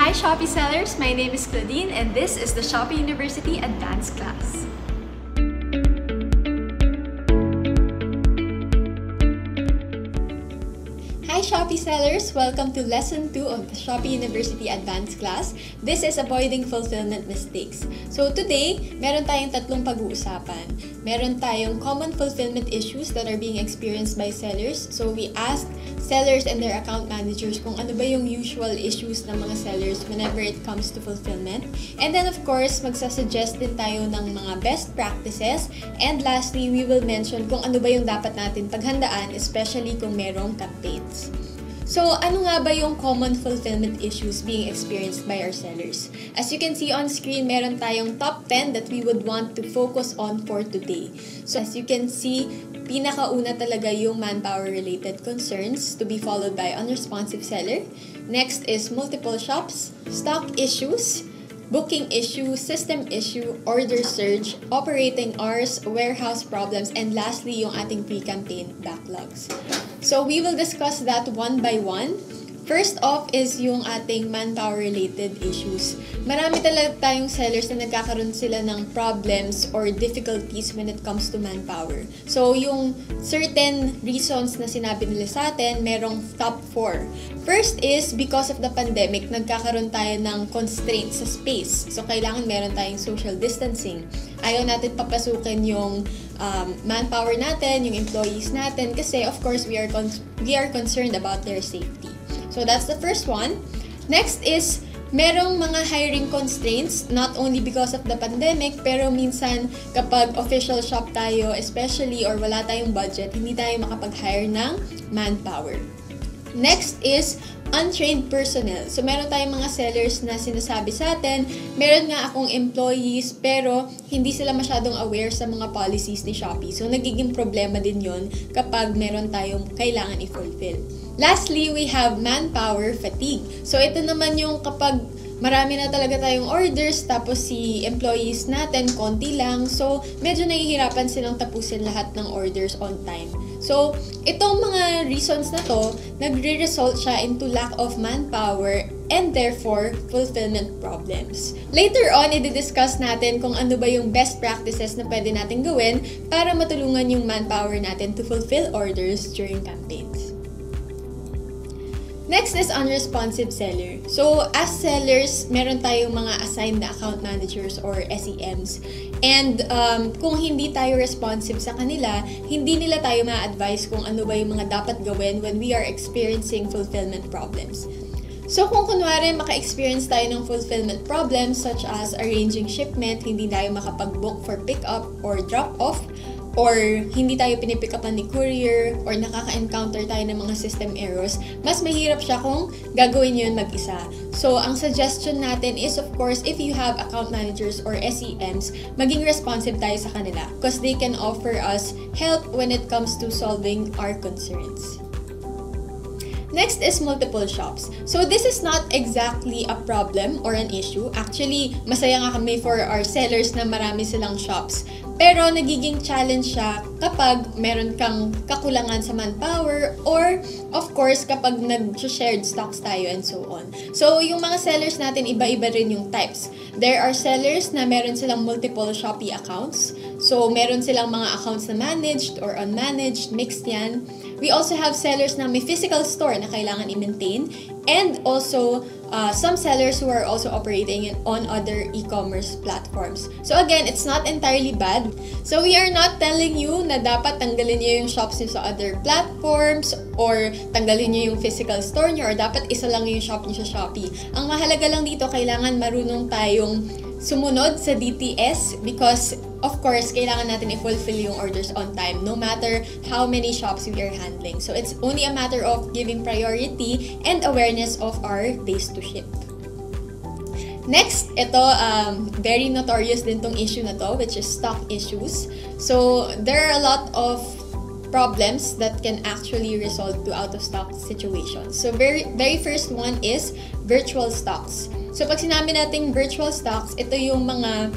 Hi Shopee sellers, my name is Claudine and this is the Shopee University Advanced class. Hi Shopee sellers! Welcome to Lesson 2 of the Shopee University Advanced class. This is Avoiding Fulfillment Mistakes. So today, meron tayong tatlong pag-uusapan. Meron tayong common fulfillment issues that are being experienced by sellers. So we asked sellers and their account managers kung ano ba yung usual issues ng mga sellers whenever it comes to fulfillment. And then of course, magsasuggest din tayo ng mga best practices. And lastly, we will mention kung ano ba yung dapat natin paghandaan, especially kung merong campaigns. So, ano nga ba yung common fulfillment issues being experienced by our sellers? As you can see on screen, meron tayong top 10 that we would want to focus on for today. So, as you can see, pinakauna talaga yung manpower-related concerns to be followed by unresponsive seller. Next is multiple shops, stock issues, booking issue, system issue, order surge, operating hours, warehouse problems, and lastly, yung ating pre-campaign backlogs. So, we will discuss that one by one. First off is yung ating manpower-related issues. Marami talaga tayong sellers na nagkakaroon sila ng problems or difficulties when it comes to manpower. So, yung certain reasons na sinabi nila sa atin, merong top 4. First is because of the pandemic, nagkakaroon tayo ng constraints sa space. So, kailangan meron tayong social distancing. Ayaw natin papasukin yung manpower natin, yung employees natin, kasi of course, we are concerned about their safety. So that's the first one. Next is, merong mga hiring constraints, not only because of the pandemic, pero minsan kapag official shop tayo, especially or wala tayong budget, hindi tayo makapag-hire ng manpower. Next is untrained personnel. So, meron tayong mga sellers na sinasabi sa atin, meron nga akong employees pero hindi sila masyadong aware sa mga policies ni Shopee. So, nagiging problema din yon kapag meron tayong kailangan i-fulfill. Lastly, we have manpower fatigue. So, ito naman yung kapag marami na talaga tayong orders, tapos si employees natin, konti lang. So, medyo nahihirapan silang tapusin lahat ng orders on time. So, itong mga reasons na to, nagre-result siya into lack of manpower and therefore, fulfillment problems. Later on, i-discuss natin kung ano ba yung best practices na pwede natin gawin para matulungan yung manpower natin to fulfill orders during campaigns. Next is unresponsive seller. So, as sellers, meron tayong mga assigned na account managers or SEMs. And kung hindi tayo responsive sa kanila, hindi nila tayo ma-advise kung ano ba yung mga dapat gawin when we are experiencing fulfillment problems. So, kung kunwari maka-experience tayo ng fulfillment problems such as arranging shipment, hindi tayo makapag-book for pick-up or drop-off, or hindi tayo pinipikapan ni courier, or nakaka-encounter tayo ng mga system errors, mas mahirap siya kung gagawin yun mag-isa. So, ang suggestion natin is, of course, if you have account managers or SEMs, maging responsive tayo sa kanila because they can offer us help when it comes to solving our concerns. Next is multiple shops. So, this is not exactly a problem or an issue. Actually, masaya nga kami for our sellers na marami silang shops. Pero, nagiging challenge siya kapag meron kang kakulangan sa manpower or, of course, kapag nag-shared stocks tayo and so on. So, yung mga sellers natin, iba-iba rin yung types. There are sellers na meron silang multiple Shopee accounts. So, meron silang mga accounts na managed or unmanaged, mixed yan. We also have sellers na may physical store na kailangan i-maintain, and also some sellers who are also operating on other e-commerce platforms. So again, it's not entirely bad. So we are not telling you na dapat tanggalin niyo yung shops niyo sa other platforms or tanggalin niyo yung physical store niyo or dapat isa lang yung shop niyo sa Shopee. Ang mahalaga lang dito, kailangan marunong tayong sumunod sa DTS because of course, kailangan natin i-fulfill yung orders on time no matter how many shops we are handling. So, it's only a matter of giving priority and awareness of our days to ship. Next, ito, very notorious din tong issue na to, which is stock issues. So, there are a lot of problems that can actually result to out-of-stock situations. So, very first one is virtual stocks. So, pag sinabi nating virtual stocks, ito yung mga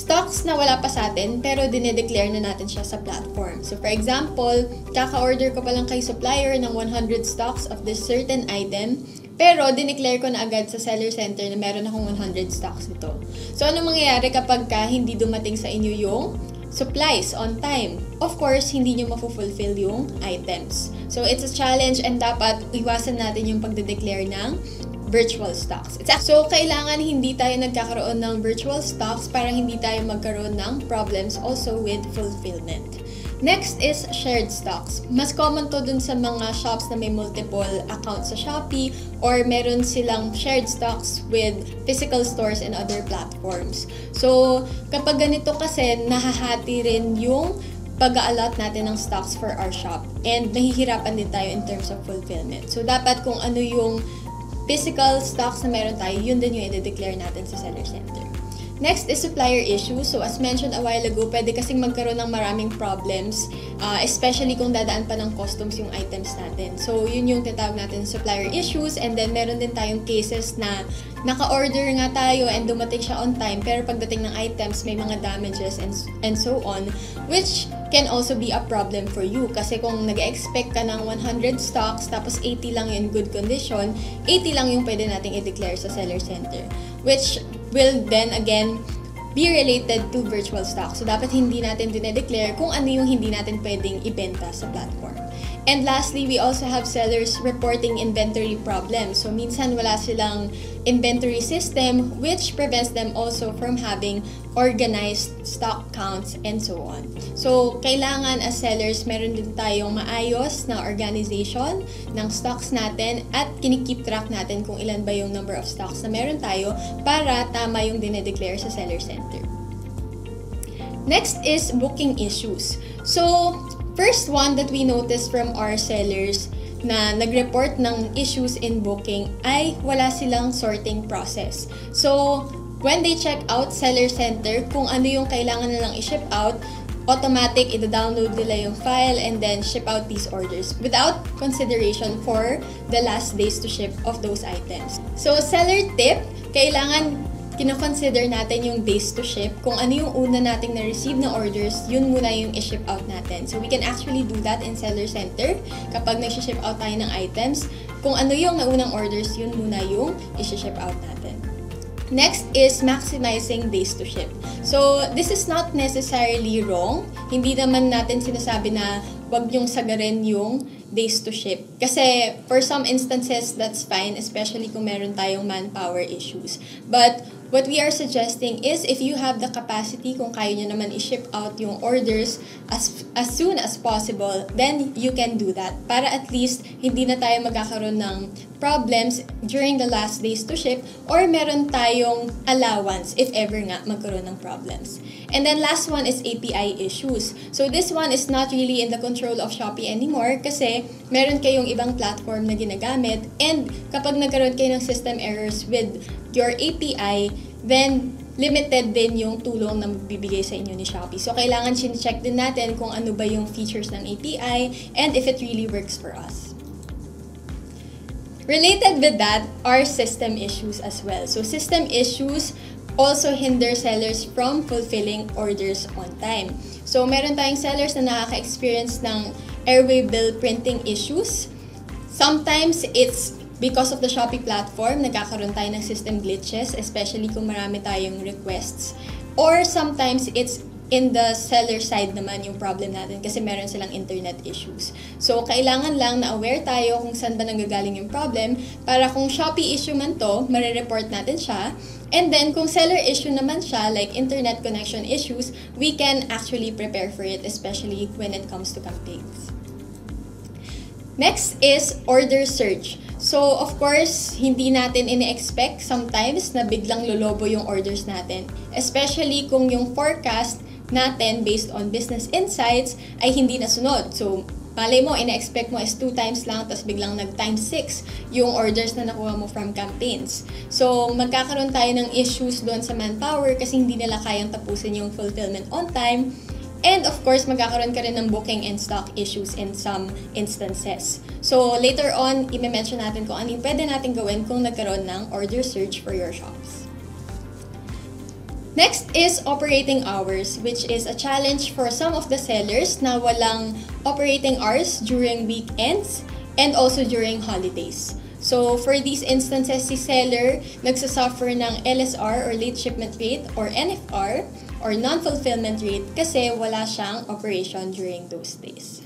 stocks na wala pa sa atin pero dinedeclare na natin siya sa platform. So for example, kaka-order ko pa lang kay supplier ng 100 stocks of this certain item, pero dineclare ko na agad sa seller center na meron akong 100 stocks nito. So ano mangyayari kapag hindi dumating sa inyo yung supplies on time? Of course, hindi nyo mafulfill yung items. So it's a challenge and dapat iwasan natin yung pagde-declare ng virtual stocks. So, kailangan hindi tayo nagkakaroon ng virtual stocks para hindi tayo magkaroon ng problems also with fulfillment. Next is shared stocks. Mas common to dun sa mga shops na may multiple accounts sa Shopee or meron silang shared stocks with physical stores and other platforms. So, kapag ganito kasi, nahahati rin yung pag-a-allot natin ng stocks for our shop and nahihirapan din tayo in terms of fulfillment. So, dapat kung ano yung physical stocks na meron tayo, yun din yung i-declare natin sa seller center. Next is supplier issues. So as mentioned a while ago, pwede kasing magkaroon ng maraming problems, especially kung dadaan pa ng customs yung items natin. So yun yung tinatawag natin supplier issues, and then meron din tayong cases na naka-order nga tayo and dumating siya on time, pero pagdating ng items may mga damages and so on, which can also be a problem for you. Kasi kung nag-expect ka ng 100 stocks, tapos 80 lang yung good condition, 80 lang yung pwede nating i-declare sa seller center, which will then again be related to virtual stocks. So dapat hindi natin dinedeclare kung ano yung hindi natin pwedeng ibenta sa platform. And lastly, we also have sellers reporting inventory problems. So minsan wala silang inventory system, which prevents them also from having organized stock counts and so on. So kailangan as sellers, meron din tayong maayos na organization ng stocks natin at kinikip track natin kung ilan ba yung number of stocks na meron tayo para tama yung dinedeclare sa seller center. Next is booking issues. So first one that we noticed from our sellers na nag-report ng issues in booking ay wala silang sorting process. So, when they check out seller center, kung ano yung kailangan nilang i-ship out, automatic, ida-download nila yung file and then ship out these orders without consideration for the last days to ship of those items. So, seller tip, kailangan kino-consider natin yung days to ship. Kung ano yung una nating na-receive na orders, yun muna yung i-ship out natin. So, we can actually do that in Seller Center. Kapag nag-ship out tayo ng items, kung ano yung naunang orders, yun muna yung i-ship out natin. Next is maximizing days to ship. So, this is not necessarily wrong. Hindi naman natin sinasabi na wag yung sagarin yung days to ship. Kasi for some instances, that's fine, especially kung meron tayong manpower issues. But what we are suggesting is if you have the capacity, kung kaya nyo naman i-ship out yung orders as soon as possible, then you can do that. Para at least hindi na tayo magkakaroon ng problems during the last days to ship or meron tayong allowance if ever nga magkaroon ng problems. And then last one is API issues. So this one is not really in the control of Shopee anymore kasi meron kayong ibang platform na ginagamit, and kapag nagkaroon kayo ng system errors with your API, then limited din yung tulong na magbibigay sa inyo ni Shopee. So kailangan check din natin kung ano ba yung features ng API and if it really works for us. Related with that are system issues as well. So system issues also hinder sellers from fulfilling orders on time. So meron tayong sellers na nakaka-experience ng airway bill printing issues. Sometimes it's because of the Shopee platform, nagkakaroon tayo ng system glitches, especially kung marami tayong requests. Or sometimes it's in the seller side naman yung problem natin kasi meron silang internet issues. So, kailangan lang na aware tayo kung saan ba nanggagaling yung problem para kung Shopee issue man to, marireport natin siya. And then, kung seller issue naman siya, like internet connection issues, we can actually prepare for it, especially when it comes to campaigns. Next is order surge. So, of course, hindi natin ini-expect sometimes na biglang lolobo yung orders natin. Especially kung yung forecast natin based on business insights ay hindi nasunod. So, malay mo, ina-expect mo is 2 times lang, tapos biglang nag-times 6 yung orders na nakuha mo from campaigns. So, magkakaroon tayo ng issues doon sa manpower kasi hindi nila kayang tapusin yung fulfillment on time. And of course, magkakaroon ka rin ng booking and stock issues in some instances. So, later on, i-mention natin kung ano yung pwede natin gawin kung nagkaroon ng order surge for your shops. Next is operating hours, which is a challenge for some of the sellers na walang operating hours during weekends and also during holidays. So, for these instances, si seller nagsasuffer ng LSR or late shipment rate or NFR or non-fulfillment rate kasi wala siyang operation during those days.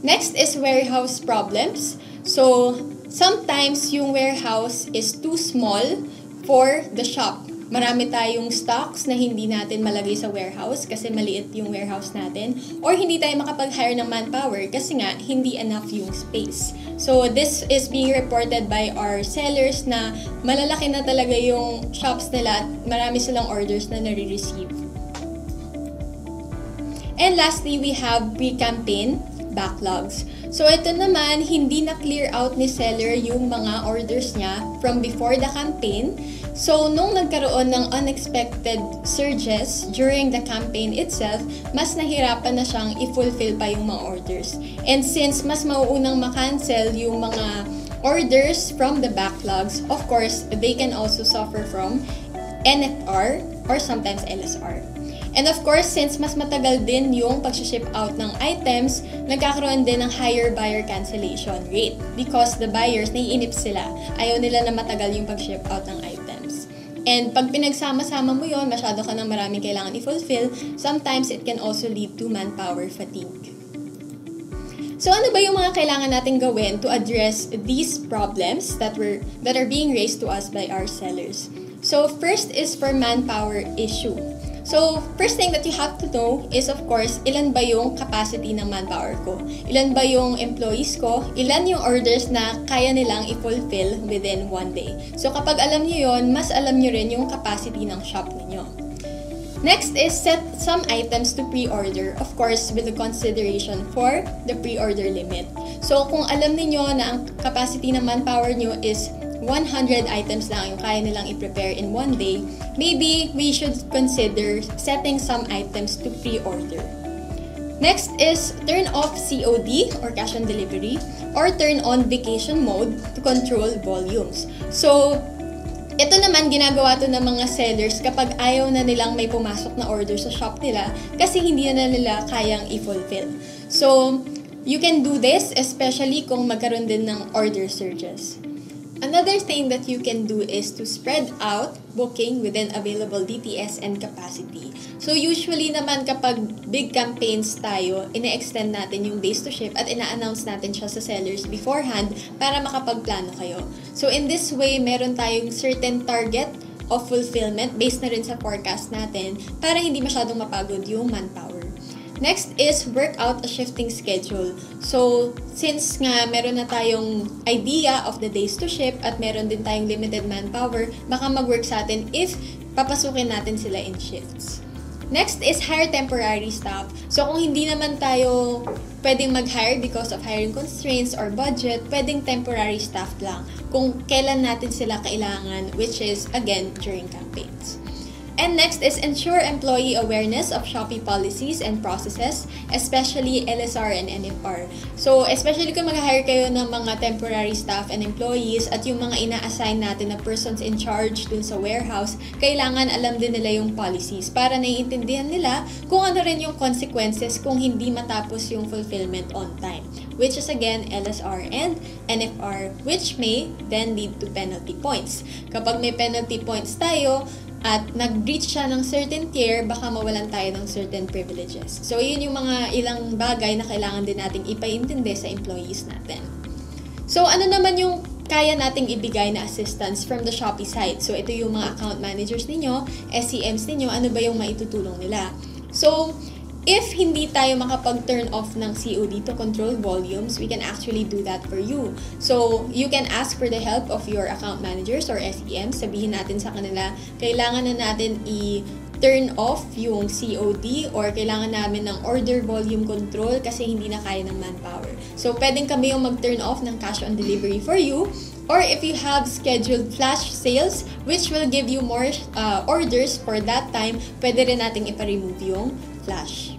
Next is warehouse problems. So, sometimes yung warehouse is too small for the shop. Marami tayong stocks na hindi natin malagay sa warehouse kasi maliit yung warehouse natin, or hindi tayo makapag-hire ng manpower kasi nga hindi enough yung space. So this is being reported by our sellers na malalaki na talaga yung shops nila at marami silang orders na nare-receive. And lastly, we have pre-campaign backlogs. So ito naman, hindi na clear out ni seller yung mga orders niya from before the campaign. So, nung nagkaroon ng unexpected surges during the campaign itself, mas nahirapan na siyang i-fulfill pa yung mga orders. And since mas mauunang makancel yung mga orders from the backlogs, of course, they can also suffer from NFR or sometimes LSR. And of course, since mas matagal din yung pag-ship out ng items, nagkakaroon din ng higher buyer cancellation rate because the buyers, naiinip sila. Ayaw nila na matagal yung pag-ship out ng items. And pag pinagsama-sama mo yon, masyado ka ng maraming kailangan i-fulfill, sometimes it can also lead to manpower fatigue. So ano ba yung mga kailangan natin gawin to address these problems that are being raised to us by our sellers? So first is for manpower issue. So, first thing that you have to know is, of course, ilan ba yung capacity ng manpower ko? Ilan ba yung employees ko? Ilan yung orders na kaya nilang i-fulfill within one day? So, kapag alam nyo yun, mas alam nyo rin yung capacity ng shop ninyo. Next is set some items to pre-order, of course, with the consideration for the pre-order limit. So, kung alam niyo na ang capacity ng manpower nyo is 100 items lang yung kaya nilang i-prepare in one day, maybe we should consider setting some items to pre-order. Next is turn off COD or cash on delivery or turn on vacation mode to control volumes. So, ito naman ginagawa to ng mga sellers kapag ayaw na nilang may pumasok na order sa shop nila kasi hindi na nila kayang i-fulfill. So, you can do this especially kung magkaroon din ng order surges. Another thing that you can do is to spread out booking within available DTS and capacity. So usually naman kapag big campaigns tayo, ine-extend natin yung days to ship at ina-announce natin siya sa sellers beforehand para makapagplano kayo. So in this way, meron tayong certain target of fulfillment based na rin sa forecast natin para hindi masyadong mapagod yung manpower. Next is work out a shifting schedule. So, since nga meron na tayong idea of the days to ship at meron din tayong limited manpower, baka mag-work sa atin if papasukin natin sila in shifts. Next is hire temporary staff. So, kung hindi naman tayo pwedeng mag-hire because of hiring constraints or budget, pwedeng temporary staff lang kung kailan natin sila kailangan, which is, again, during campaigns. And next is ensure employee awareness of Shopee policies and processes, especially LSR and NFR. So, especially kung mag-hire kayo ng mga temporary staff and employees at yung mga ina-assign natin na persons in charge dun sa warehouse, kailangan alam din nila yung policies para naiintindihan nila kung ano rin yung consequences kung hindi matapos yung fulfillment on time, which is again LSR and NFR, which may then lead to penalty points. Kapag may penalty points tayo, at nag-breach siya ng certain tier, baka mawalan tayo ng certain privileges. So, yun yung mga ilang bagay na kailangan din nating ipaintindi sa employees natin. So, ano naman yung kaya nating ibigay na assistance from the Shopee side? So, ito yung mga account managers ninyo, SCMs ninyo, ano ba yung maitutulong nila? So, if hindi tayo makapag-turn off ng COD to control volumes, we can actually do that for you. So, you can ask for the help of your account managers or SEMs. Sabihin natin sa kanila, kailangan na natin i-turn off yung COD or kailangan namin ng order volume control kasi hindi na kaya ng manpower. So, pwedeng kami yung mag-turn off ng cash on delivery for you. Or if you have scheduled flash sales, which will give you more orders for that time, pwede rin nating ipa-remove yung flash.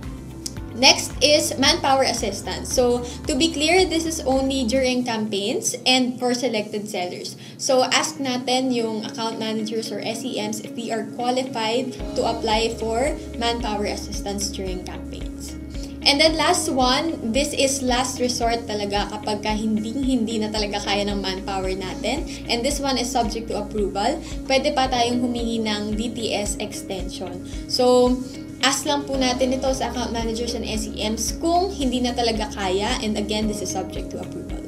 Next is manpower assistance. So, to be clear, this is only during campaigns and for selected sellers. So, ask natin yung account managers or SEMs if we are qualified to apply for manpower assistance during campaigns. And then last one, this is last resort talaga kapag hindi na talaga kaya ng manpower natin. And this one is subject to approval. Pwede pa tayong humingi ng DTS extension. So, ask lang po natin ito sa account managers and SEMs kung hindi na talaga kaya. And again, this is subject to approval.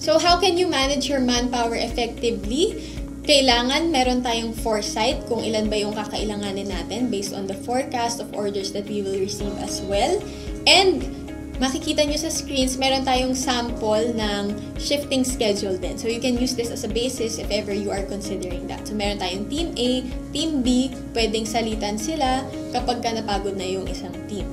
So, how can you manage your manpower effectively? Kailangan meron tayong foresight kung ilan ba yung kakailanganin natin based on the forecast of orders that we will receive as well. And makikita nyo sa screens, meron tayong sample ng shifting schedule din. So you can use this as a basis if ever you are considering that. So meron tayong Team A, Team B, pwedeng salitan sila kapag ka napagod na yung isang team.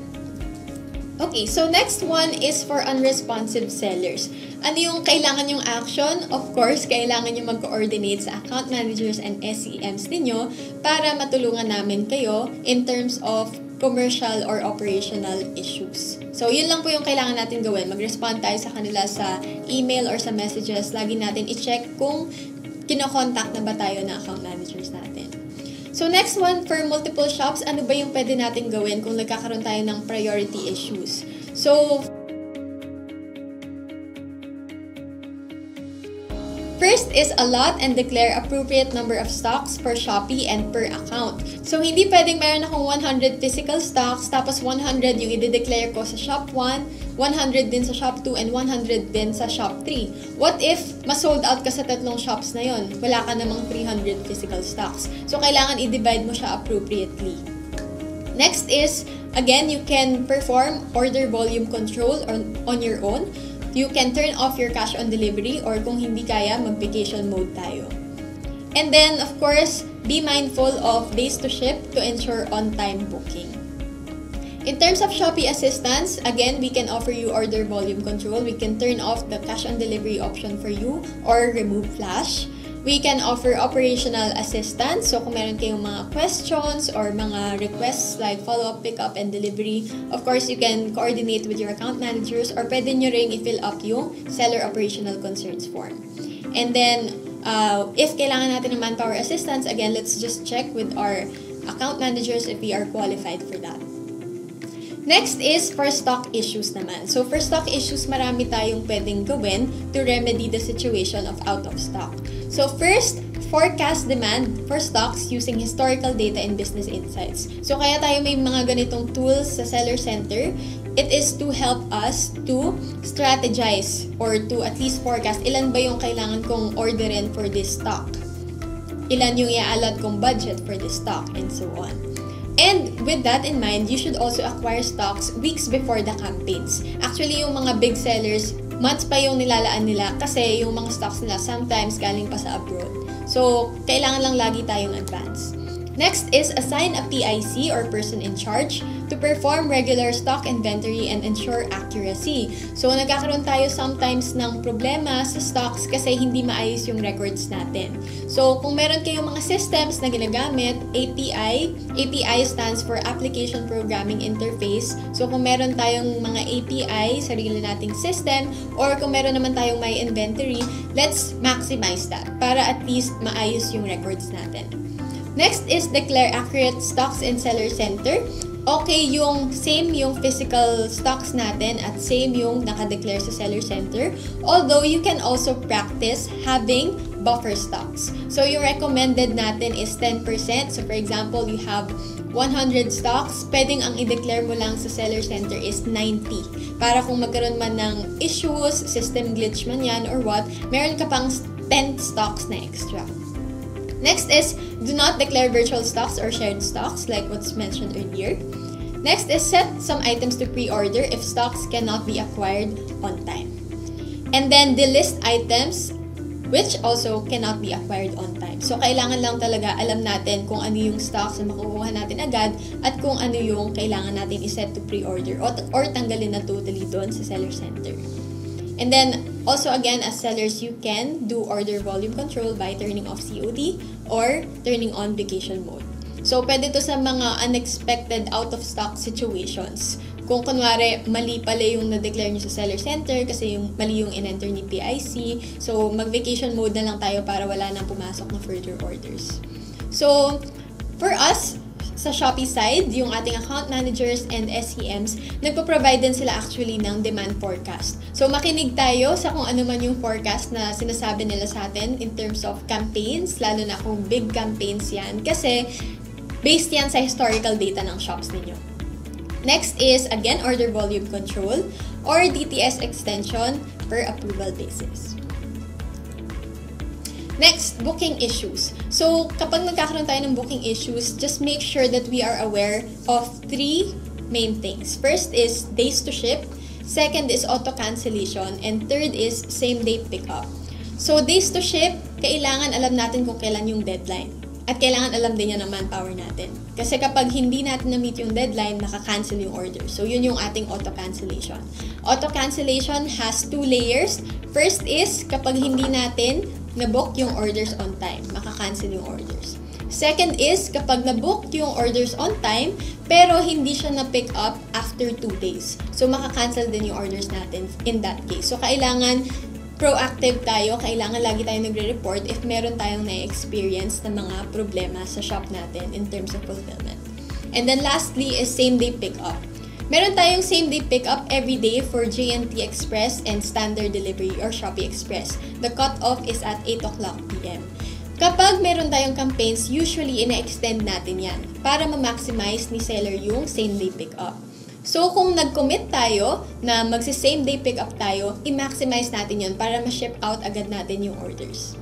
Okay, so next one is for unresponsive sellers. Ano yung kailangan yung action? Of course, kailangan yung mag-coordinate sa account managers and SEMs ninyo para matulungan namin kayo in terms of commercial or operational issues. So, yun lang po yung kailangan natin gawin. Mag-respond tayo sa kanila sa email or sa messages. Lagi natin i-check kung kino-contact na ba tayo ng account managers natin. So, next one, for multiple shops, ano ba yung pwede natin gawin kung nagkakaroon tayo ng priority issues? So, first is allot and declare appropriate number of stocks per Shopee and per account. So, hindi pwedeng meron akong 100 physical stocks, tapos 100 yung i-declare ko sa Shop 1, 100 din sa Shop 2, and 100 din sa Shop 3. What if ma-sold out ka sa tatlong shops na yon? Wala ka namang 300 physical stocks. So, kailangan i-divide mo siya appropriately. Next is, again, you can perform order volume control on your own. You can turn off your cash on delivery, or kung hindi kaya, mag-vacation mode tayo. And then, of course, be mindful of days to ship to ensure on-time booking. In terms of Shopee assistance, again, we can offer you order volume control. We can turn off the cash on delivery option for you or remove flash. We can offer operational assistance. So, kung meron kayong mga questions or mga requests like follow-up, pick-up, and delivery, of course, you can coordinate with your account managers, or pwede nyo ring i-fill up yung seller operational concerns form. And then, if kailangan natin ng manpower assistance, again, let's just check with our account managers if we are qualified for that. Next is for stock issues naman. So, for stock issues, marami tayong pwedeng gawin to remedy the situation of out of stock. So, first, forecast demand for stocks using historical data and business insights. So, kaya tayo may mga ganitong tools sa Seller Center. It is to help us to strategize or to at least forecast ilan ba yung kailangan kong orderin for this stock. Ilan yung i-allot kong budget for this stock, and so on. And with that in mind, you should also acquire stocks weeks before the campaigns. Actually, yung mga big sellers, months pa yung nilalaan nila kasi yung mga stocks nila sometimes galing pa sa abroad. So, kailangan lang lagi tayong advance. Next is assign a PIC or person in charge to perform regular stock inventory and ensure accuracy. So, nagkakaroon tayo sometimes ng problema sa stocks kasi hindi maayos yung records natin. So, kung meron kayong mga systems na ginagamit, API stands for Application Programming Interface. So, kung meron tayong mga API, sarili nating system, or kung meron naman tayong may inventory, let's maximize that para at least maayos yung records natin. Next is declare accurate stocks in Seller Center. Okay, yung same yung physical stocks natin at same yung nakadeclare sa Seller Center. Although, you can also practice having buffer stocks. So, yung recommended natin is 10%. So, for example, you have 100 stocks, pwedeng ang i-declare mo lang sa Seller Center is 90. Para kung magkaroon man ng issues, system glitch man yan or what, meron ka pang 10 stocks na extra. Next is, do not declare virtual stocks or shared stocks like what's mentioned earlier. Next is, set some items to pre-order if stocks cannot be acquired on time. And then, delist items which also cannot be acquired on time. So, kailangan lang talaga alam natin kung ano yung stocks na makukuha natin agad at kung ano yung kailangan natin iset to pre-order or tanggalin na totally doon sa Seller Center. And then, also again, as sellers, you can do order volume control by turning off COD or turning on vacation mode. So, pwede to sa mga unexpected out-of-stock situations. Kung kunwari, mali pala yung na-declare nyo sa seller center kasi mali yung in-enter ni PIC. So, mag-vacation mode na lang tayo para wala nang pumasok na further orders. So, for us, sa Shopee side, yung ating account managers and SEMs, nagpo-provide din sila actually ng demand forecast. So, makinig tayo sa kung ano man yung forecast na sinasabi nila sa atin in terms of campaigns, lalo na kung big campaigns yan. Kasi, based yan sa historical data ng shops ninyo. Next is, again, order volume control or DTS extension per approval basis. Next, booking issues. So, kapag nagkakaroon tayo ng booking issues, just make sure that we are aware of 3 main things. First is days to ship, second is auto cancellation, and third is same day pickup. So, days to ship, kailangan alam natin kung kailan yung deadline. At kailangan alam din yan ng manpower natin. Kasi kapag hindi natin na-meet yung deadline, maka-cancel yung order. So, yun yung ating auto cancellation. Auto cancellation has 2 layers. First is, kapag hindi natin na-book yung orders on time, maka-cancel yung orders. Second is, kapag na-book yung orders on time, pero hindi siya na-pick up after 2 days. So, maka-cancel din yung orders natin in that case. So, kailangan proactive tayo, kailangan lagi tayo nagre-report if meron tayong na-experience na mga problema sa shop natin in terms of fulfillment. And then lastly is same-day pickup. Meron tayong same-day pickup every day for JNT Express and Standard Delivery or Shopee Express. The cut-off is at 8 o'clock p.m. Kapag meron tayong campaigns, usually ina-extend natin yan para ma-maximize ni seller yung same-day pickup. So, kung nag-commit tayo na magsi-same-day pickup tayo, i-maximize natin yun para ma-ship out agad natin yung orders.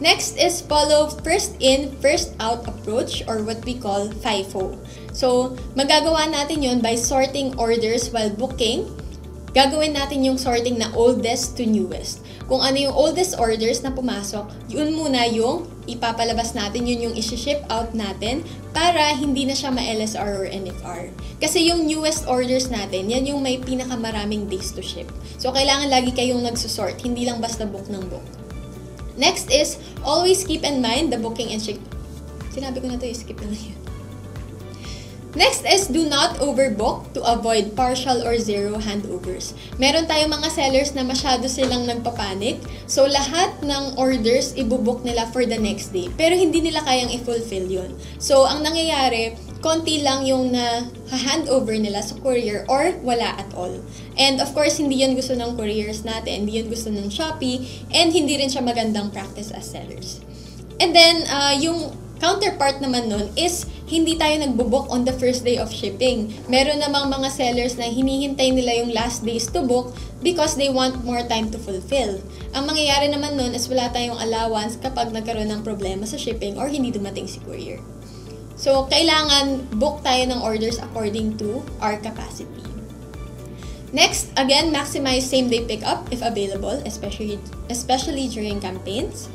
Next is follow first in, first out approach or what we call FIFO. So, magagawa natin yun by sorting orders while booking. Gagawin natin yung sorting na oldest to newest. Kung ano yung oldest orders na pumasok, yun muna yung ipapalabas natin, yun yung isi-ship out natin para hindi na siya ma-LSR or NFR. Kasi yung newest orders natin, yan yung may pinakamaraming days to ship. So, kailangan lagi kayong nagsusort, hindi lang basta book ng book. Next is, always keep in mind the booking and ship. Sinabi ko na ito, skip na yun. Next is, do not overbook to avoid partial or zero handovers. Meron tayong mga sellers na masyado silang nagpapanik. So, lahat ng orders, ibubook nila for the next day. Pero hindi nila kayang i-fulfill yun. So, ang nangyayari, konti lang yung na-handover nila sa courier or wala at all. And of course, hindi yan gusto ng couriers natin, hindi yan gusto ng Shopee, and hindi rin siya magandang practice as sellers. And then, yung counterpart naman nun is hindi tayo nagbo-book on the first day of shipping. Meron namang mga sellers na hinihintay nila yung last days to book because they want more time to fulfill. Ang mangyayari naman nun is wala tayong allowance kapag nagkaroon ng problema sa shipping or hindi dumating si courier. So, kailangan book tayo ng orders according to our capacity. Next, again, maximize same-day pickup if available, especially during campaigns.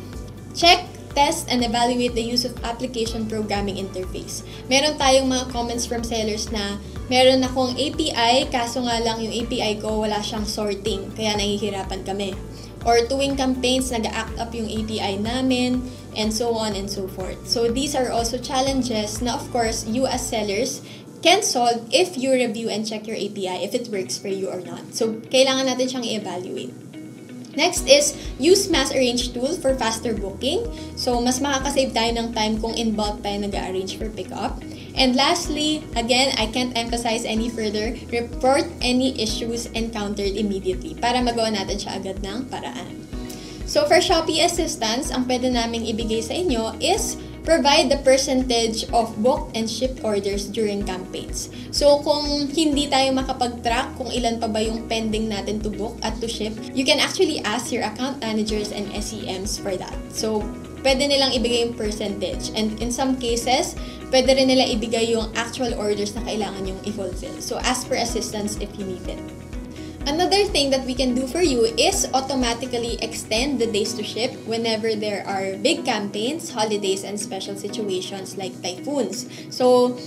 Check, test, and evaluate the use of application programming interface. Meron tayong mga comments from sellers na meron akong API, kaso nga lang yung API ko wala siyang sorting, kaya nahihirapan kami. Or tuwing campaigns, nag-act up yung API namin, and so on and so forth. So these are also challenges na of course, you as sellers can solve if you review and check your API if it works for you or not. So kailangan natin siyang i-evaluate. Next is, use mass arrange tool for faster booking. So, mas makakasave tayo ng time kung in bulk tayo nag-arrange for pickup. And lastly, again, I can't emphasize any further, report any issues encountered immediately para magawa natin siya agad ng paraan. So, for Shopee Assistance, ang pwede naming ibigay sa inyo is provide the percentage of booked and shipped orders during campaigns. So, kung hindi tayo makapag-track kung ilan pa ba yung pending natin to book at to ship, you can actually ask your account managers and SEMs for that. So, pwede nilang ibigay yung percentage. And in some cases, pwede rin nila ibigay yung actual orders na kailangan yung i-fulfill. So, ask for assistance if you need it. Another thing that we can do for you is automatically extend the days to ship whenever there are big campaigns, holidays, and special situations like typhoons. So,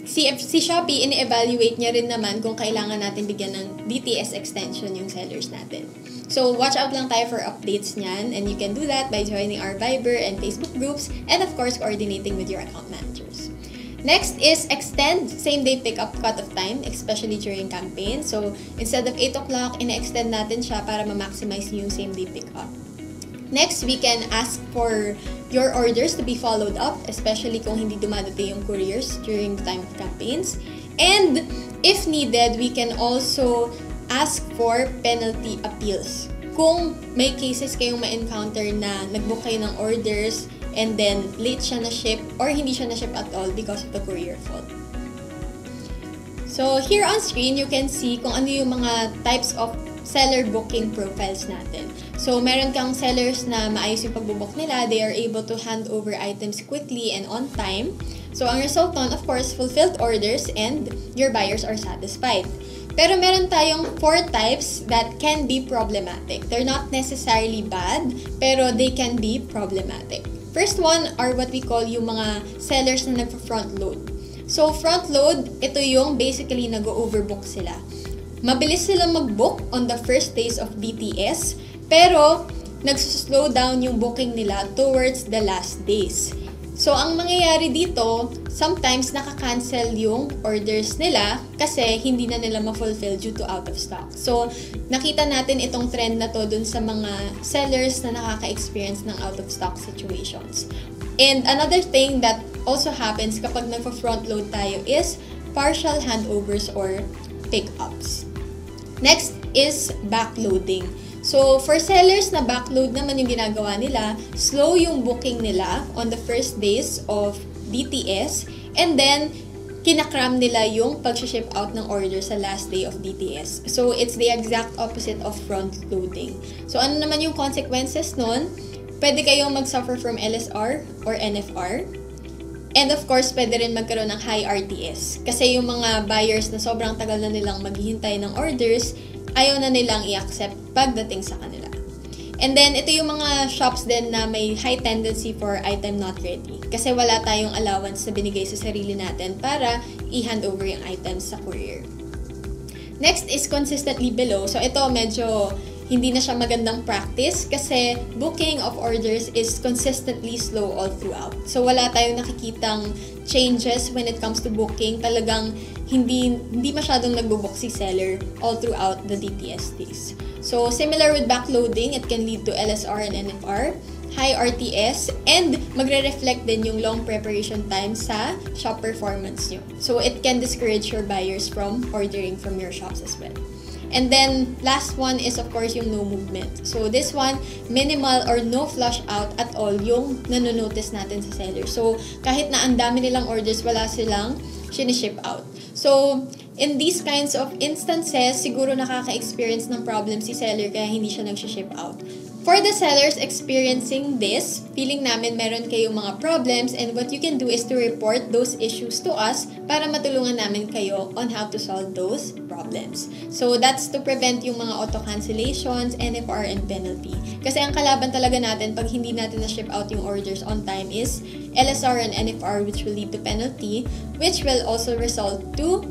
si Shopee, ini-evaluate niya rin naman kung kailangan natin bigyan ng DTS extension yung sellers natin. So, watch out lang tayo for updates niyan, and you can do that by joining our Viber and Facebook groups, and of course, coordinating with your account managers. Next is extend same-day pickup cut-off time, especially during campaign. So, instead of 8 o'clock, ina-extend natin siya para ma-maximize yung same-day pickup. Next, we can ask for your orders to be followed up, especially kung hindi dumadating yung couriers during the time of campaigns. And, if needed, we can also ask for penalty appeals. Kung may cases kayong ma-encounter na nag-book kayo ng orders, and then late siya na-ship or hindi siya na-ship at all because of the courier fault. So, here on screen, you can see kung ano yung mga types of seller booking profiles natin. So, meron kang sellers na maayos yung pagbubook nila. They are able to hand over items quickly and on time. So, ang result nun, of course, fulfilled orders and your buyers are satisfied. Pero meron tayong 4 types that can be problematic. They're not necessarily bad, pero they can be problematic. First one are what we call yung mga sellers na nagpa-front load. So, front load, ito yung basically nag-overbook sila. Mabilis sila mag-book on the first days of BTS, pero nag-slow down yung booking nila towards the last days. So, ang mangyayari dito, sometimes nakaka-cancel yung orders nila kasi hindi na nila ma-fulfill due to out of stock. So, nakita natin itong trend na to dun sa mga sellers na nakaka-experience ng out of stock situations. And another thing that also happens kapag nagpa-front load tayo is partial handovers or pickups. Next is backloading. So, for sellers na backload naman yung ginagawa nila, slow yung booking nila on the first days of BTS, and then kinakram nila yung pag-ship out ng order sa last day of BTS. So, it's the exact opposite of front loading. So, ano naman yung consequences nun? Pwede kayong mag-suffer from LSR or NFR. And of course, pwede rin magkaroon ng high RTS. Kasi yung mga buyers na sobrang tagal na nilang maghihintay ng orders, ayaw na nilang i-accept pagdating sa kanila. And then, ito yung mga shops din na may high tendency for item not ready. Kasi wala tayong allowance na binigay sa sarili natin para i-hand over yung items sa courier. Next is consistently below. So, ito medyo hindi na siya magandang practice kasi booking of orders is consistently slow all throughout. So, wala tayong nakikitang changes when it comes to booking. Talagang hindi masyadong nagbo-book si seller all throughout the DTS days. So, similar with backloading, it can lead to LSR and NFR, high RTS, and magre-reflect din yung long preparation time sa shop performance nyo. So, it can discourage your buyers from ordering from your shops as well. And then, last one is of course yung no movement. So, this one, minimal or no flush out at all yung nanonotice natin sa seller. So, kahit na ang dami nilang orders, wala silang siniship out. So, in these kinds of instances, siguro nakaka-experience ng problem si seller kaya hindi siya nag-ship out. For the sellers experiencing this, feeling namin meron kayong mga problems, and what you can do is to report those issues to us para matulungan namin kayo on how to solve those problems. So that's to prevent yung mga auto-cancellations, NFR, and penalty. Kasi ang kalaban talaga natin pag hindi natin na-ship out yung orders on time is LSR and NFR, which will lead to penalty, which will also result to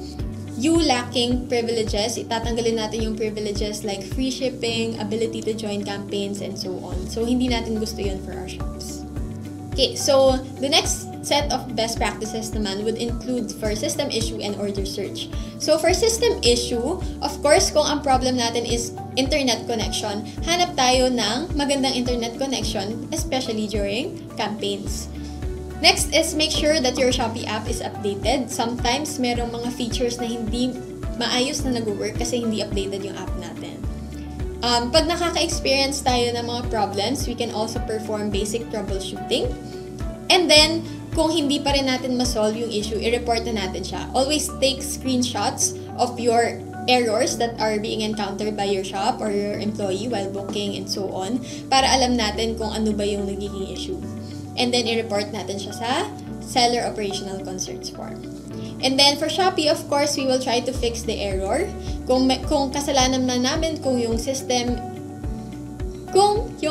you lacking privileges. Itatanggalin natin yung privileges like free shipping, ability to join campaigns, and so on. So, hindi natin gusto yun for our shops. Okay, so the next set of best practices naman would include for system issue and order search. So, for system issue, of course, kung ang problem natin is internet connection, hanap tayo ng magandang internet connection, especially during campaigns. Next is make sure that your Shopee app is updated. Sometimes, merong mga features na hindi maayos na nag-work kasi hindi updated yung app natin. Pag nakaka-experience tayo ng mga problems, we can also perform basic troubleshooting. And then, kung hindi pa rin natin ma-solve yung issue, i-report na natin siya. Always take screenshots of your errors that are being encountered by your shop or your employee while booking and so on para alam natin kung ano ba yung nagiging issue. And then, i-report natin siya sa Seller Operational Concerns Form. And then, for Shopee, of course, we will try to fix the error. Kung kasalanan man namin, kung yung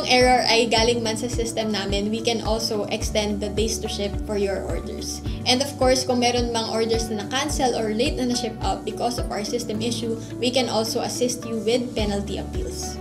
error ay galing man sa system namin, we can also extend the days to ship for your orders. And of course, kung meron mang orders na na-cancel or late na na-ship out because of our system issue, we can also assist you with penalty appeals.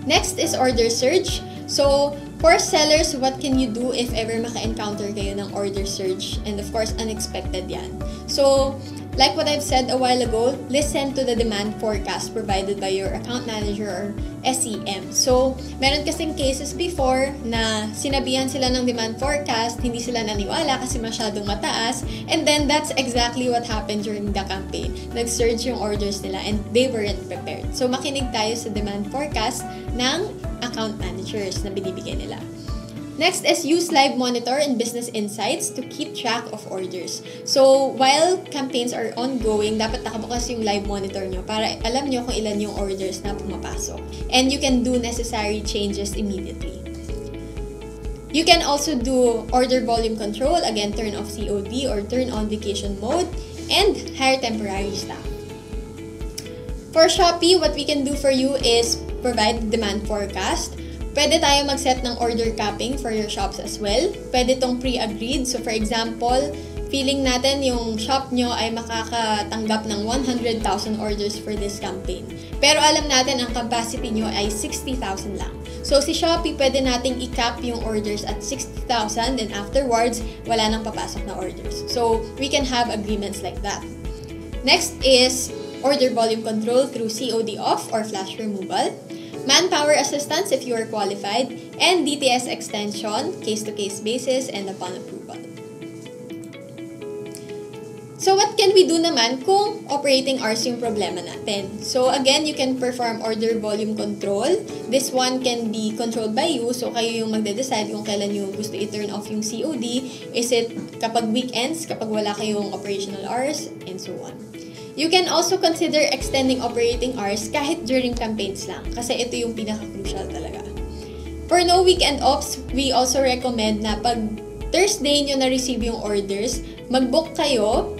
Next is order search. So, For sellers, what can you do if ever maka-encounter kayo ng order surge? And of course, unexpected yan. So, like what I've said a while ago, listen to the demand forecast provided by your account manager or SEM. So, meron kasing cases before na sinabihan sila ng demand forecast, hindi sila naniwala kasi masyadong mataas, and then that's exactly what happened during the campaign. Nag-surge yung orders nila and they weren't prepared. So, makinig tayo sa demand forecast ng account managers na binibigay nila. Next is use live monitor and business insights to keep track of orders. So, while campaigns are ongoing, dapat nakabukas yung live monitor nyo para alam nyo kung ilan yung orders na pumapasok. And you can do necessary changes immediately. You can also do order volume control, again, turn off COD or turn on vacation mode, and hire temporary staff. For Shopee, what we can do for you is provide demand forecast. Pwede tayo mag-set ng order capping for your shops as well. Pwede tong pre-agreed. So for example, feeling natin yung shop nyo ay makakatanggap ng 100,000 orders for this campaign. Pero alam natin ang capacity nyo ay 60,000 lang. So si Shopee, pwede nating i-cap yung orders at 60,000 and afterwards, wala nang papasok na orders. So we can have agreements like that. Next is order volume control through COD off or flash removal. Manpower assistance if you are qualified, and DTS extension, case-to-case basis, and upon approval. So what can we do naman kung operating hours yung problema natin? So again, you can perform order volume control. This one can be controlled by you, so kayo yung magde-decide kung kailan yung gusto i-turn off yung COD. Is it kapag weekends, kapag wala kayong operational hours, and so on. You can also consider extending operating hours kahit during campaigns lang kasi ito yung pinaka-crucial talaga. For no weekend ops, we also recommend na pag Thursday nyo na-receive yung orders, mag-book kayo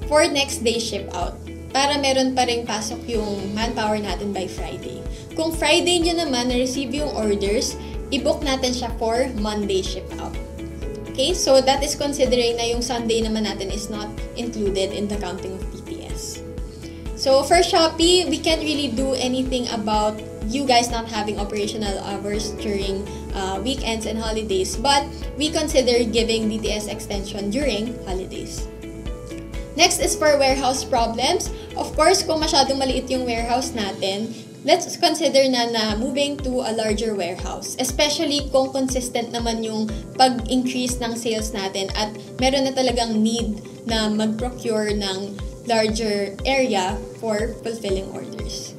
for next day ship out para meron pa rin pasok yung manpower natin by Friday. Kung Friday nyo naman na-receive yung orders, i-book natin siya for Monday ship out. Okay, so that is considering na yung Sunday naman natin is not included in the counting of DTS. So for Shopee, we can't really do anything about you guys not having operational hours during weekends and holidays, but we consider giving DTS extension during holidays. Next is for warehouse problems. Of course, kung masyadong maliit yung warehouse natin, let's consider na moving to a larger warehouse. Especially kung consistent naman yung pag-increase ng sales natin at meron na talagang need na mag-procure ng larger area for fulfilling orders.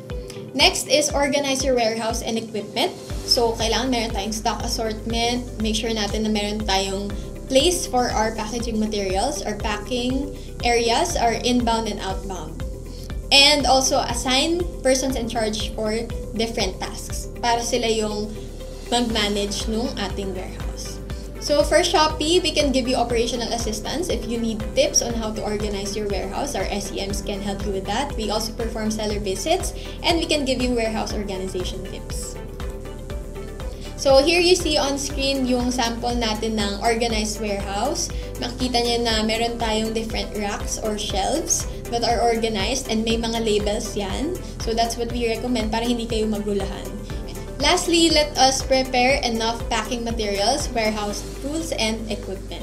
Next is organize your warehouse and equipment. So, kailangan meron tayong stock assortment. Make sure natin na meron tayong place for our packaging materials or packing areas, our inbound and outbound. And also, assign persons in charge for different tasks para sila yung mag-manage nung ating warehouse. So for Shopee, we can give you operational assistance. If you need tips on how to organize your warehouse, our SEMs can help you with that. We also perform seller visits, and we can give you warehouse organization tips. So here you see on screen yung sample natin ng organized warehouse. Makikita niyo na meron tayong different racks or shelves that are organized and may mga labels yan. So that's what we recommend para hindi kayo magulahan. Lastly, let us prepare enough packing materials, warehouse tools, and equipment.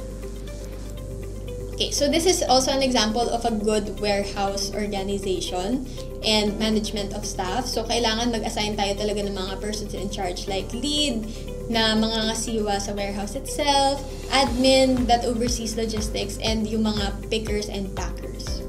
Okay, so this is also an example of a good warehouse organization and management of staff. So, kailangan mag-assign tayo talaga ng mga persons in charge like lead na mga ngasiwa sa warehouse itself, admin that oversees logistics, and yung mga pickers and packers.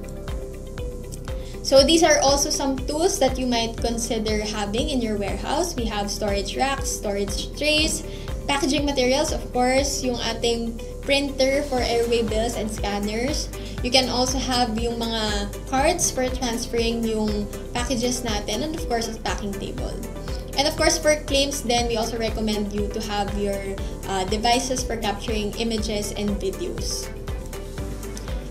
So these are also some tools that you might consider having in your warehouse. We have storage racks, storage trays, packaging materials, of course, yung ating printer for airway bills and scanners. You can also have yung mga carts for transferring yung packages natin, and of course, a packing table. And of course, for claims then, we also recommend you to have your devices for capturing images and videos.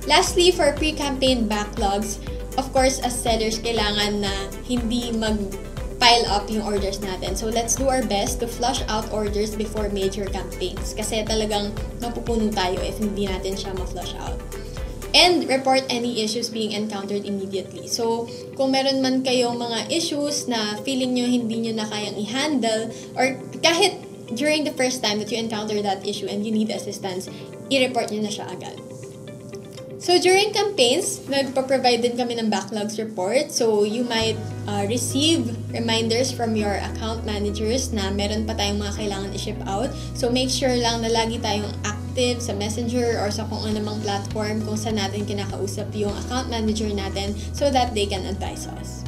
Lastly, for pre-campaign backlogs, of course, as sellers, kailangan na hindi mag-pile up yung orders natin. So, let's do our best to flush out orders before major campaigns. Kasi talagang mapupuno tayo if hindi natin siya ma-flush out. And report any issues being encountered immediately. So, kung meron man kayong mga issues na feeling nyo hindi nyo na kayang i-handle, or kahit during the first time that you encounter that issue and you need assistance, i-report nyo na siya agad. So, during campaigns, nagpa-provide din kami ng backlogs report. So, you might receive reminders from your account managers na meron pa tayong mga kailangan i-ship out. So, make sure lang na lagi tayong active sa Messenger or sa kung anumang platform kung saan natin kinakausap yung account manager natin so that they can advise us.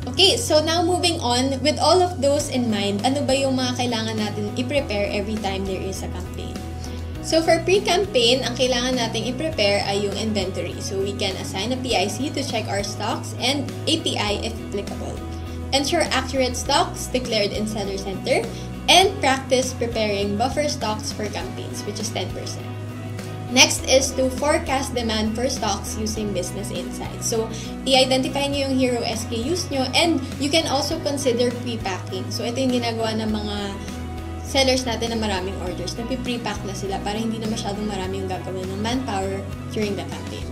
Okay, so now moving on, with all of those in mind, ano ba yung mga kailangan natin i-prepare every time there is a campaign? So for pre-campaign, ang kailangan nating i-prepare ay yung inventory. So we can assign a PIC to check our stocks and API if applicable. Ensure accurate stocks declared in Seller Center and practice preparing buffer stocks for campaigns, which is 10%. Next is to forecast demand for stocks using business insights. So, i-identify nyo yung hero SKUs nyo and you can also consider pre-packing. So, ito yung ginagawa ng mga sellers natin na maraming orders. Nagpi-pre-pack na sila para hindi na masyadong marami yung gagawin ng manpower during the campaign.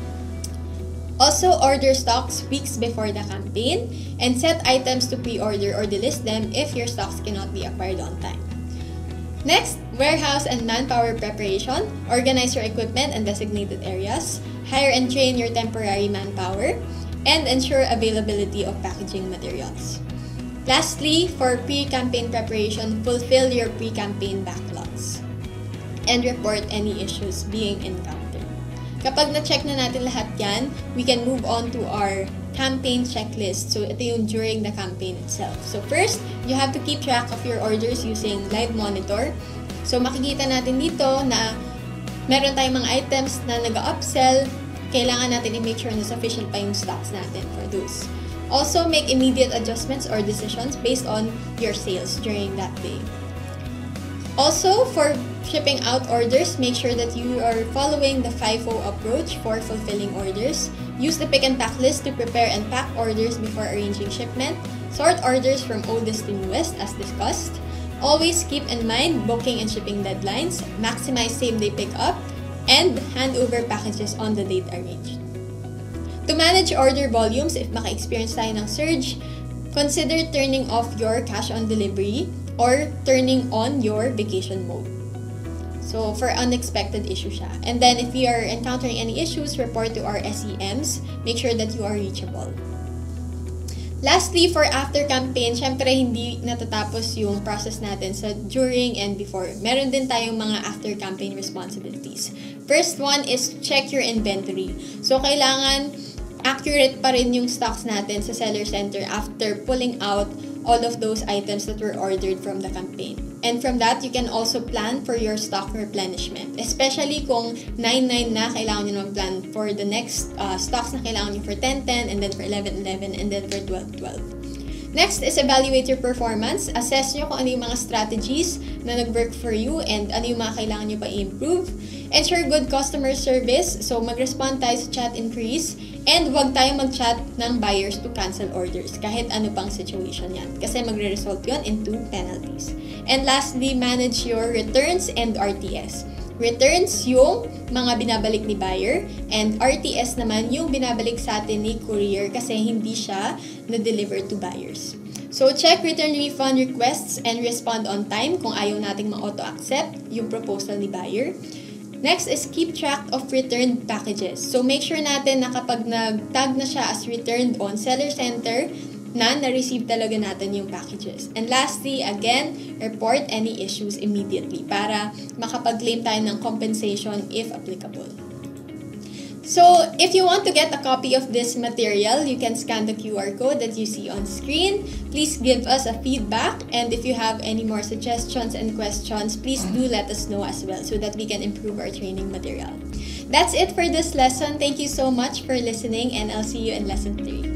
Also, order stocks weeks before the campaign and set items to pre-order or delist them if your stocks cannot be acquired on time. Next, warehouse and manpower preparation. Organize your equipment and designated areas. Hire and train your temporary manpower. And ensure availability of packaging materials. Lastly, for pre-campaign preparation, fulfill your pre-campaign backlogs. And report any issues being encountered. Kapag na-check na natin lahat yan, we can move on to our campaign checklist. So, ito yung during the campaign itself. So, first, you have to keep track of your orders using live monitor. So, makikita natin dito na meron tayong mga items na nag-upsell. Kailangan natin i-make sure na sufficient pa yung stocks natin for those. Also, make immediate adjustments or decisions based on your sales during that day. Also, for shipping out orders, make sure that you are following the FIFO approach for fulfilling orders. Use the pick and pack list to prepare and pack orders before arranging shipment. Sort orders from oldest to newest as discussed. Always keep in mind booking and shipping deadlines. Maximize same-day pickup. And hand over packages on the date arranged. To manage order volumes, if maka-experience tayo ng surge, consider turning off your cash on delivery or turning on your vacation mode. So, for unexpected issue siya. And then, if you are encountering any issues, report to our SEMs. Make sure that you are reachable. Lastly, for after campaign, syempre hindi natatapos yung process natin sa during and before. Meron din tayong mga after campaign responsibilities. First one is check your inventory. So, kailangan accurate pa rin yung stocks natin sa Seller Center after pulling out all of those items that were ordered from the campaign. And from that, you can also plan for your stock replenishment. Especially kung 9-9 na, kailangan nyo naman plan for the next stocks na kailangan nyo for 10-10, and then for 11-11, and then for 12-12. Next is evaluate your performance. Assess nyo kung ano yung mga strategies na nag-work for you and ano yung mga kailangan nyo pa i-improve. Ensure good customer service. So, mag-respond tayo sa chat inquiries. And huwag tayong mag-chat ng buyers to cancel orders kahit ano pang situation yan. Kasi magre-result yun into penalties. And lastly, manage your returns and RTS. Returns yung mga binabalik ni buyer and RTS naman yung binabalik sa atin ni courier kasi hindi siya na-deliver to buyers. So, check return refund requests and respond on time kung ayaw nating ma-auto-accept yung proposal ni buyer. Next is keep track of returned packages. So, make sure natin na kapag nag-tag na siya as returned on Seller Center, na-receive talaga natin yung packages. And lastly, again, report any issues immediately para makapag-claim tayo ng compensation if applicable. So, if you want to get a copy of this material, you can scan the QR code that you see on screen. Please give us a feedback, and if you have any more suggestions and questions, please do let us know as well so that we can improve our training material. That's it for this lesson. Thank you so much for listening, and I'll see you in lesson 3.